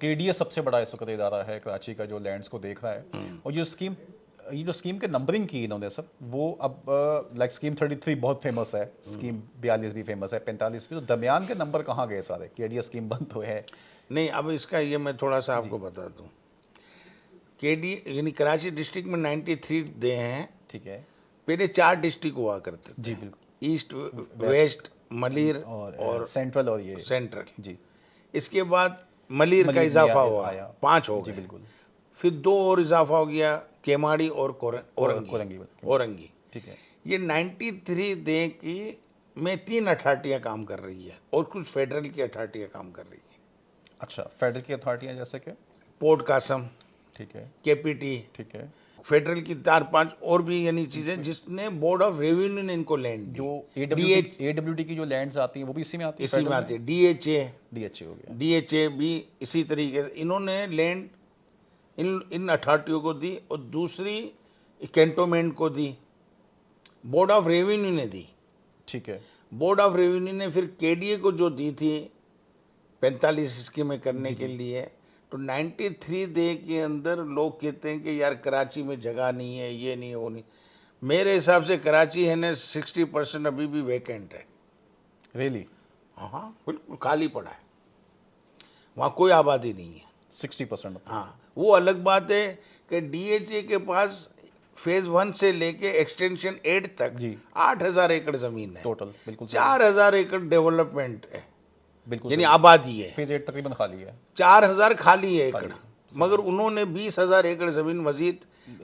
KDA सबसे बड़ा इस वक्त इदारा है कराची का जो लैंड्स को देख रहा है, और ये जो स्कीम के नंबरिंग की इन्होंने सर, वो अब लाइक स्कीम 33 बहुत फेमस है, स्कीम 42 भी फेमस है, 45 भी, तो दरमियान के नंबर कहाँ गए सारे? केडीए स्कीम बंद तो है। नहीं, अब इसका ये मैं थोड़ा सा आपको बता दूं। केडी यानी कराची डिस्ट्रिक्ट में 93 दे हैं। ठीक है पहले 4 डिस्ट्रिक्ट हुआ करते जी, थे, बिल्कुल। ईस्ट, वेस्ट, मलिर और और सेंट्रल और ये सेंट्रल। जी, इसके बाद मलिर का मलिर में इजाफा हुआ, आया 5 हो जी, गए। बिल्कुल। फिर 2 और इजाफा हो गया, केमाड़ी और और औरंगी। कोरंगी, औरंगी ठीक है। ये 93 दे की में 3 अथॉरिटियाँ काम कर रही है और कुछ फेडरल की अथॉरिटियाँ काम कर रही है। अच्छा, फेडरल की अथॉरिटियाँ जैसे कि? पोर्ट कासम, ठीक है, केपीटी, ठीक है। फेडरल की 4-5 और भी यानी चीज़ें जिसने बोर्ड ऑफ रेवेन्यू ने इनको लैंड जो दी। एडब्ल्यूटी की जो लैंड्स आती हैं वो भी इसी में आती है, इसी में फेडरल आती है। डीएचए, डीएचए हो गया। डीएचए भी इसी तरीके से इन्होंने लैंड इन इन अथॉरिटियों को दी, और दूसरी कैंटोनमेंट को दी, बोर्ड ऑफ रेवेन्यू ने दी। ठीक है बोर्ड ऑफ रेवेन्यू ने फिर केडीए को जो दी थी 45 स्कीमें करने के लिए, तो 93 डे के अंदर लोग कहते हैं कि यार कराची में जगह नहीं है, ये नहीं है, वो नहीं। मेरे हिसाब से कराची है ना 60% अभी भी वैकेंट है। रियली? हाँ, बिल्कुल खाली पड़ा है, वहाँ कोई आबादी नहीं है। 60%? हाँ, वो अलग बात है कि डीएचए के पास फेज 1 से लेके एक्सटेंशन 8 तक जी 8,000 एकड़ जमीन है। टोटल, बिल्कुल सही, 4,000 एकड़ डेवलपमेंट है, बिल्कुल यानी सही। आबादी है। फेज 8 तकरीबन खाली है। 4,000 खाली है एकड़, खाली है, मगर उन्होंने 20,000 एकड़ जमीन मजीद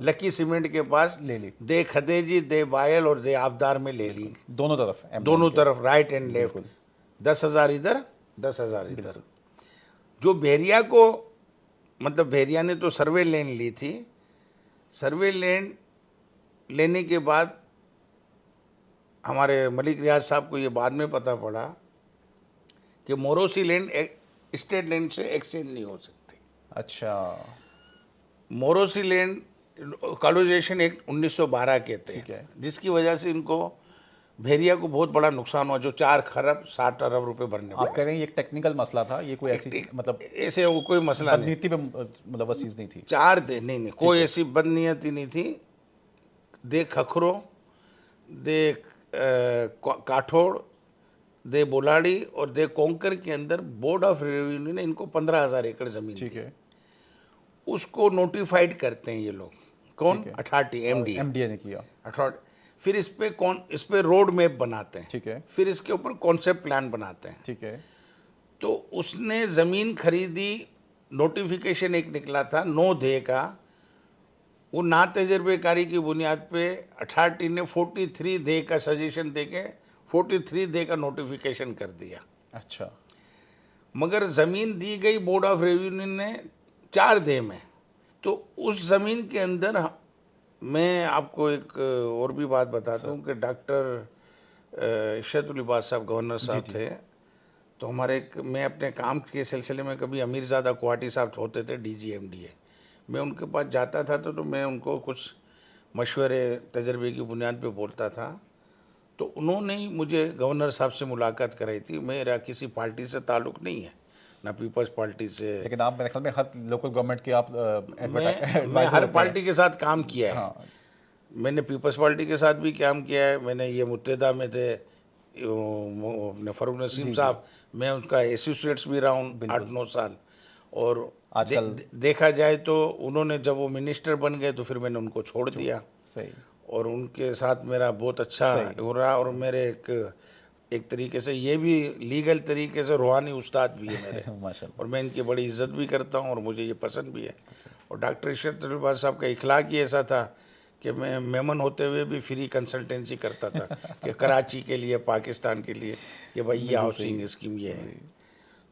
लकी सीमेंट के पास ले ली, दे खदेजी, दे बायल और दे आबदार में ले ली, दोनों तरफ दोनों M1 के। तरफ, राइट एंड लेफ्ट। बिल्कुल 10,000 इधर, 10,000 इधर। बिल्कुल। जो भेरिया को, मतलब भेरिया ने तो सर्वे लैंड ली थी, सर्वे लैंड लेने के बाद हमारे मलिक रियाज साहब को ये बाद में पता पड़ा कि मोरोसी लैंड स्टेट लैंड से एक्सचेंज नहीं हो सकती। अच्छा, मोरोसी लैंड कॉलोनाइजेशन एक्ट 1912 के ठीक है। तहत, जिसकी वजह से इनको भेरिया को बहुत बड़ा नुकसान हुआ, जो 4 खरब 60 अरब रुपए भरने आप पड़े। कह रहे हैं ये एक टेक्निकल मसला था, ये कोई ऐसी मतलब ऐसे वो कोई मसला नहीं, बदनीति पे मतलब वो चीज़ नहीं थी? 4 दे नहीं, कोई ऐसी बदनीयती नहीं थी। दे खखरो, दे काठोड़, दे बोलाड़ी और दे कोंकर के अंदर बोर्ड ऑफ रेवेन्यू ने इनको 15,000 एकड़ जमीन ठीक दी। है। उसको नोटिफाइड करते हैं ये लोग, कौन? अथॉरिटी, एमडी, एमडीए ने किया। अथॉरिटी। फिर इस पे रोड मैप बनाते हैं, ठीक है, फिर इसके ऊपर कॉन्सेप्ट प्लान बनाते हैं। ठीक है। तो उसने ज़मीन खरीदी, नोटिफिकेशन एक निकला था 9 दे का, वो ना तजर्बेकारी की बुनियाद पे अथॉरिटी ने 43 दे का सजेशन दे के 43 दे का नोटिफिकेशन कर दिया। अच्छा, मगर ज़मीन दी गई बोर्ड ऑफ रेवेन्यू ने 4 दे में। तो उस ज़मीन के अंदर मैं आपको एक और भी बात बताता हूँ कि डॉक्टर इशरतुल इबाद साहब गवर्नर साहब थे, तो मैं अपने काम के सिलसिले में कभी अमीरज़ादा कुआटी साहब होते थे DGMDA, मैं उनके पास जाता था तो मैं उनको कुछ मशवरे तजर्बे की बुनियाद पे बोलता था। तो उन्होंने ही मुझे गवर्नर साहब से मुलाकात कराई थी। मेरा किसी पार्टी से ताल्लुक़ नहीं है, ना पीपल्स पार्टी से। लेकिन आप मेरे ख्याल में हर लोकल गवर्नमेंट के आप मैं एडवाइजर हर होते हैं। पार्टी के साथ काम किया है। हाँ, मैंने पीपल्स पार्टी के साथ भी काम किया है। मैंने ये मुत्तहिदा में थे अपने फ़रूक नसीम साहब, मैं उनका एसोसिएट्स भी रहा हूँ 8-9 साल। और आजकल देखा जाए तो उन्होंने जब वो मिनिस्टर बन गए तो फिर मैंने उनको छोड़ दिया, सही, और उनके साथ मेरा बहुत अच्छा सही। हो रहा। और मेरे एक तरीके से ये भी लीगल तरीके से रूहानी उस्ताद भी है मेरे, माशाल्लाह। और मैं इनकी बड़ी इज्जत भी करता हूँ और मुझे ये पसंद भी है। और डॉक्टर इशरतुल इबाद साहब का इखलाक ही ऐसा था कि मैं मेमन होते हुए भी फ्री कंसल्टेंसी करता था कि कराची के लिए, पाकिस्तान के लिए, कि भाई ये हाउसिंग स्कीम ये है।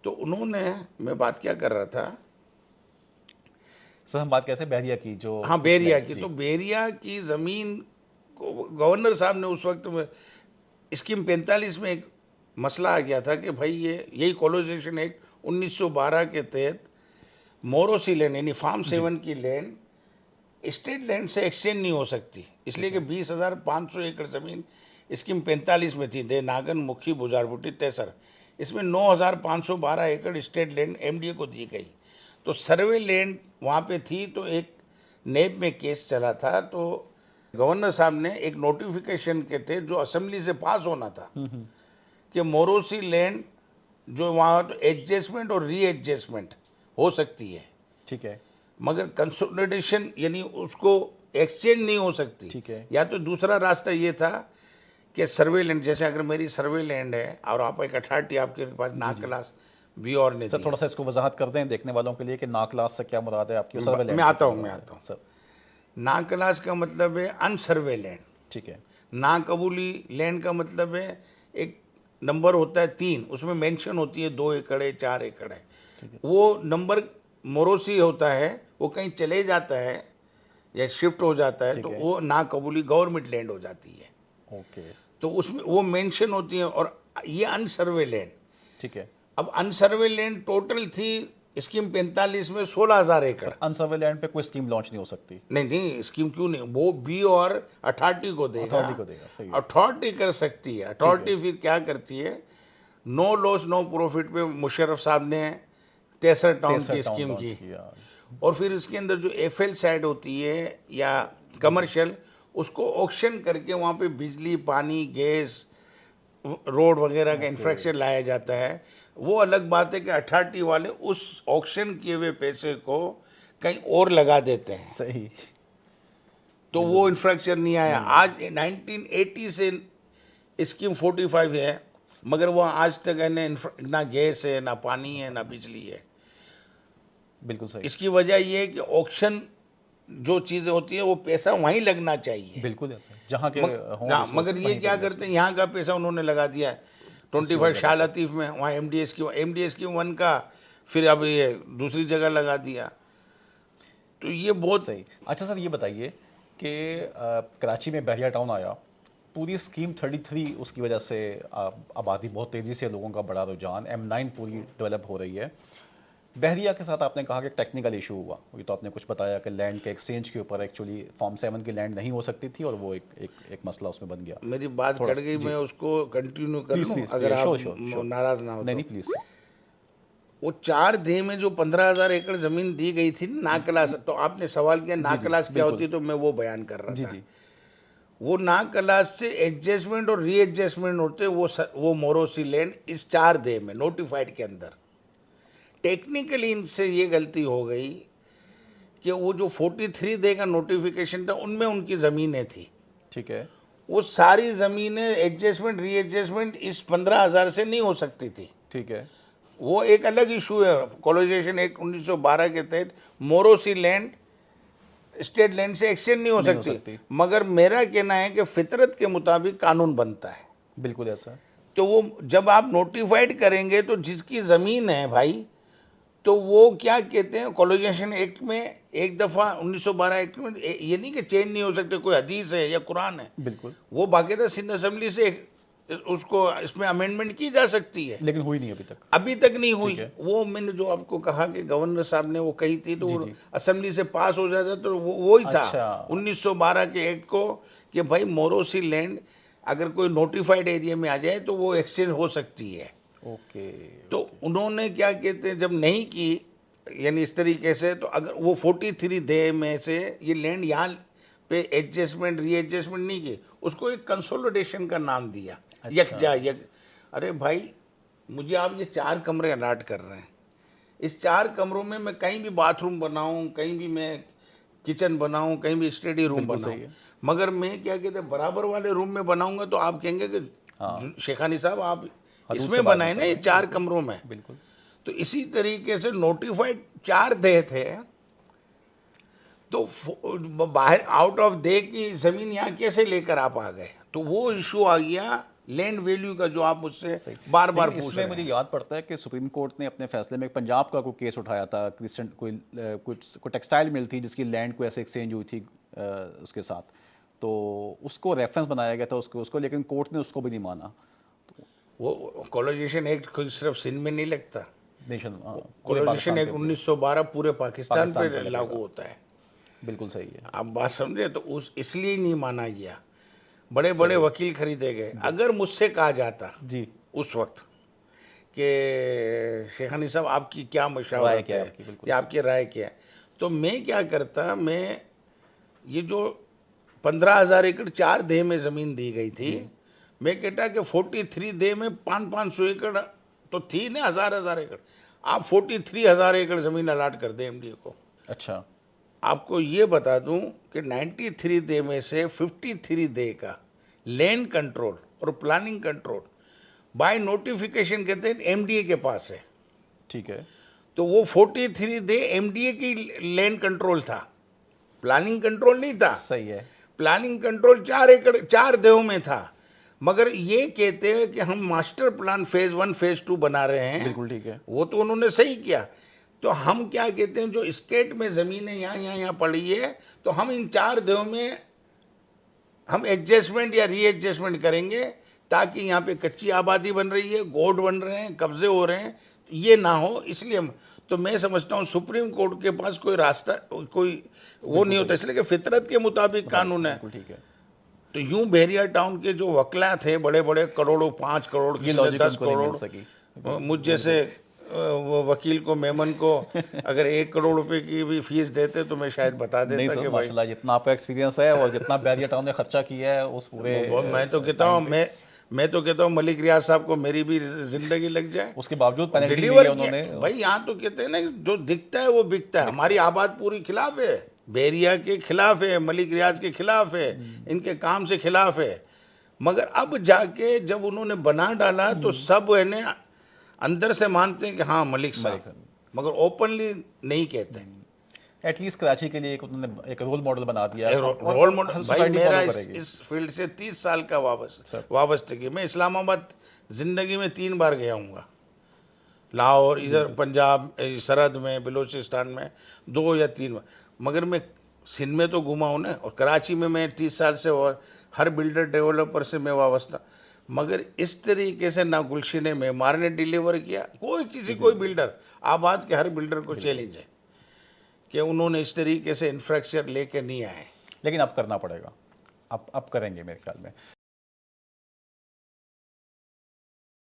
तो उन्होंने, मैं बात क्या कर रहा था, सर हम बात करते हैं बैरिया की, जो हाँ बैरिया की। तो बैरिया की ज़मीन को गवर्नर साहब ने उस वक्त में स्कीम 45 में एक मसला आ गया था कि भाई यही कॉलोनाइजेशन एक्ट 1912 के तहत मोरोसी लैंड यानी फार्म 7 की लैंड स्टेट लैंड से एक्सचेंज नहीं हो सकती, इसलिए कि 20,500 एकड़ ज़मीन स्कीम 45 में थी, दे नागन, मुखी, बुजारबुटी, तेसर। इसमें 9,512 एकड़ स्टेट लैंड एमडीए को दी गई। तो सर्वे लैंड वहाँ पे थी, तो एक नेब में केस चला था, तो गवर्नर साहब ने एक नोटिफिकेशन के थे जो असेंबली से पास होना था कि मोरोसी लैंड जो वहाँ तो एडजस्टमेंट और री एडजस्टमेंट हो सकती है, ठीक है, मगर कंसोलिडेशन यानी उसको एक्सचेंज नहीं हो सकती। ठीक है। या तो दूसरा रास्ता ये था कि सर्वे लैंड, जैसे अगर मेरी सर्वे लैंड है और आप एक अथॉरिटी आपके पास ना क्लास बी और ने सर दी, थोड़ा सा इसको वजाहत कर दें देखने वालों के लिए कि ना क्लास से क्या मुराद है आपकी, सर्वे लैंड मैं से आता क्या हूँ मुराद है? सर ना क्लास का मतलब है अनसर्वे लैंड, ठीक है, ना कबूली लैंड का मतलब है एक नंबर होता है 3, उसमें मेंशन होती है 2 एकड़ है, 4 एकड़ है, वो नंबर मोरोसी होता है, वो कहीं चले जाता है या शिफ्ट हो जाता है ठीक तो है। वो ना कबूली गवर्नमेंट लैंड हो जाती है, ओके, तो उसमें वो मेंशन होती है। और ये अनसर्वे लैंड, ठीक है। अब अनसर्वे लैंड टोटल थी स्कीम 45 में 16,000 एकड़। पर अनसर्वे लैंड पे कोई स्कीम लॉन्च नहीं हो सकती, नहीं नहीं, स्कीम क्यों नहीं, वो बी और अथॉरिटी को देगा, अथॉरिटी को देगा, सही है। अथॉरिटी कर सकती है। अथॉरिटी फिर क्या करती है, नो लॉस नो प्रॉफिट पे मुशर्रफ साहब ने 63 टाउन 63 की टाउन स्कीम लॉन्च की, किया, और फिर इसके अंदर जो एफएल साइड होती है या कमर्शियल, उसको ऑक्शन करके वहाँ पे बिजली, पानी, गैस, रोड वगैरह का इंफ्रास्ट्रक्चर लाया जाता है। वो अलग बात है कि अथॉरिटी वाले उस ऑक्शन किए हुए पैसे को कहीं और लगा देते हैं, सही, तो वो इंफ्रास्ट्रक्चर नहीं आया। आज 1980 से स्कीम 45 है, मगर वो आज तक है ना गैस है, ना पानी है, ना बिजली है। बिल्कुल सही, इसकी वजह ये है कि ऑक्शन जो चीज़ें होती है वो पैसा वहीं लगना चाहिए। बिल्कुल ऐसा जहाँ के हों हाँ, resources, मगर ये वहीं क्या पे करते हैं, यहाँ का पैसा उन्होंने लगा दिया है 25 शाह लतीफ़ में, वहाँ एमडीएस की 1 का, फिर अब ये दूसरी जगह लगा दिया, तो ये बहुत सही। अच्छा सर ये बताइए कि कराची में बहरिया टाउन आया, पूरी स्कीम 33 उसकी वजह से आबादी बहुत तेज़ी से, लोगों का बड़ा रुझान, M9 पूरी डेवलप हो रही है। बहरिया के साथ आपने कहा कि टेक्निकल इशू हुआ, ये तो आपने कुछ बताया कि लैंड के एक्सचेंज के ऊपर एक्चुअली फॉर्म 7 की लैंड नहीं हो सकती थी और वो एक मसला उसमें बन गया। मेरी बात कट गई, मैं उसको कंटिन्यू कर लूँ अगर आप नाराज ना हो नहीं तो। नहीं प्लीज़ सर। वो 4 देह में जो 15,000 एकड़ जमीन दी गई थी नाकलास, तो आपने सवाल किया नाकलास क्या होती है, तो मैं वो बयान कर रहा जी था। जी, वो नाकलास से एडजस्टमेंट और री एडजस्टमेंट होते, वो मोरोसी लैंड इस 4 देह में नोटिफाइड के अंदर। टेक्निकली इनसे ये गलती हो गई कि वो जो 43 देह का नोटिफिकेशन था उनमें उनकी ज़मीनें थी, ठीक है, वो सारी ज़मीनें एडजस्टमेंट री एडजस्टमेंट इस 15,000 से नहीं हो सकती थी। ठीक है, वो एक अलग इशू है। कॉलोनाइजेशन एक्ट 1912 के तहत मोरोसी लैंड स्टेट लैंड से एक्सचेंज नहीं हो सकती, मगर मेरा कहना है कि फितरत के मुताबिक कानून बनता है। बिल्कुल ऐसा, तो वो जब आप नोटिफाइड करेंगे तो जिसकी ज़मीन है भाई, तो वो क्या कहते हैं कॉलोनाइजेशन एक्ट में एक दफ़ा 1912 एक्ट में ये नहीं कि चेंज नहीं हो सकते, कोई हदीस है या कुरान है, बिल्कुल, वो बाकायदा सिंध असेंबली से उसको इसमें अमेंडमेंट की जा सकती है, लेकिन हुई नहीं अभी तक। अभी तक नहीं हुई। वो मैंने जो आपको कहा कि गवर्नर साहब ने वो कही थी, तो वो असेंबली से पास हो जाता, तो वो ही था अच्छा। 1912 के एक्ट को कि भाई मोरोसी लैंड अगर कोई नोटिफाइड एरिया में आ जाए तो वो एक्सचेंज हो सकती है। ओके, तो उन्होंने क्या कहते हैं जब नहीं की, यानी इस तरीके से, तो अगर वो 43 देह में से ये लैंड यहाँ पे एडजस्टमेंट री एडजस्टमेंट नहीं की, उसको एक कंसोलिडेशन का नाम दिया। यकजा अरे भाई, मुझे आप ये 4 कमरे अलाट कर रहे हैं, इस 4 कमरों में मैं कहीं भी बाथरूम बनाऊं, कहीं भी मैं किचन बनाऊं, कहीं भी स्टडी रूम बनाऊं, मगर मैं क्या कहते हैं बराबर वाले रूम में बनाऊंगा तो आप कहेंगे कि शेखानी साहब आप इसमें बनाए ना ये 4 कमरों में। बिल्कुल, तो इसी तरीके से नोटिफाइड 4 देह थे, तो बाहर आउट ऑफ दे की ज़मीन यहाँ कैसे लेकर आप आ गए, तो वो इशू आ गया लैंड वैल्यू का, जो आप मुझसे बार बार पूछ रहे हैं। मुझे याद पड़ता है कि सुप्रीम कोर्ट ने अपने फैसले में पंजाब का कोई केस उठाया था, क्रिस्टन कोई टेक्सटाइल मिल थी जिसकी लैंड को ऐसे एक्सचेंज हुई थी उसके साथ, तो उसको रेफरेंस बनाया गया था उसको, लेकिन कोर्ट ने उसको भी नहीं माना। वो कॉलोनाइजेशन एक्ट कोई सिर्फ सिंध में नहीं लगता, नेशन कॉलोनाइजेशन एक्ट 1912 पूरे पाकिस्तान पे लागू होता है। बिल्कुल सही है, आप बात समझे, तो उस इसलिए नहीं माना गया, बड़े बड़े वकील खरीदे गए। अगर मुझसे कहा जाता जी उस वक्त कि शेखानी साहब आपकी क्या राय मशवरत क्या है है आपकी, बिल्कुल। या आपकी राय क्या है। तो मैं क्या करता, मैं ये जो 15,000 एकड़ 4 देह में ज़मीन दी गई थी, मैं कहता कि 43 देह में 500 एकड़ तो थी ना, 1,000 एकड़, आप 43,000 एकड़ ज़मीन अलाट कर दें एमडीए को। अच्छा, आपको ये बता दूं कि 93 डे में से 53 डे का लैंड कंट्रोल और प्लानिंग कंट्रोल बाय नोटिफिकेशन कहते हैं एमडीए के पास है। ठीक है, तो वो 43 डे एमडीए की लैंड कंट्रोल था, प्लानिंग कंट्रोल नहीं था। सही है, प्लानिंग कंट्रोल 4 एकड़ 4 देहों में था, मगर ये कहते हैं कि हम मास्टर प्लान फेज 1 फेज 2 बना रहे हैं। बिल्कुल ठीक है। वो तो उन्होंने सही किया। तो हम क्या कहते हैं, जो स्टेट में ज़मीनें यहाँ पड़ी है, तो हम इन 4 देहों में हम एडजस्टमेंट या रीएडजस्टमेंट करेंगे, ताकि यहाँ पे कच्ची आबादी बन रही है, गोड बन रहे हैं, कब्जे हो रहे हैं, ये ना हो। इसलिए हम, तो मैं समझता हूँ सुप्रीम कोर्ट के पास कोई रास्ता, कोई वो नहीं होता, इसलिए कि फितरत के मुताबिक कानून है। बिल्कुल ठीक है। तो यूं बहरिया टाउन के जो वकला थे बड़े बड़े, करोड़ों, 5 करोड़, ये किसी ने लॉजिक 10 उनको नहीं मिल करोड़, सकी। मुझ जैसे वो वकील को, मेमन को अगर 1 करोड़ रुपए की भी फीस देते तो मैं शायद बता नहीं देता सर, कि भाई, माशाल्लाह जितना आपका एक्सपीरियंस है और जितना बैरियर टाउन ने खर्चा किया है उस पूरे मैं तो कहता हूँ, मैं तो कहता हूँ मलिक रियाज साहब को मेरी भी जिंदगी लग जाए। उसके बावजूद पेनल्टी ली डिलीवर है उन्होंने। भाई, यहाँ तो कहते हैं ना, जो दिखता है वो बिकता है। हमारी आबाद पूरी खिलाफ है, बेरिया के खिलाफ है, मलिक रियाज के खिलाफ है, इनके काम से खिलाफ है। मगर अब जाके जब उन्होंने बना डाला तो सब है ना अंदर से मानते हैं कि हाँ मलिक साहब, मगर ओपनली नहीं कहते। एटलीस्ट कराची के लिए एक उन्होंने एक रोल मॉडल बना दिया। रोल मॉडल भाई, सोसाइटी मेरा फॉलो करेगी। इस फील्ड से 30 साल का वाबस्तगी। मैं इस्लामाबाद जिंदगी में 3 बार गया हूँगा, लाहौर, इधर पंजाब सरहद में, बलूचिस्तान में 2 या 3 बार, मगर मैं सिंध में तो घुमा हूँ ना, और कराची में मैं 30 साल से, और हर बिल्डर डेवलपर से मैं वाबस्ता। मगर इस तरीके से ना गुलशन ने मेमार ने डिलीवर किया, कोई बिल्डर, आबाद के हर बिल्डर को चैलेंज है कि उन्होंने इस तरीके से इंफ्रास्ट्रक्चर लेके नहीं आए। लेकिन अब करना पड़ेगा, अब करेंगे मेरे ख्याल में।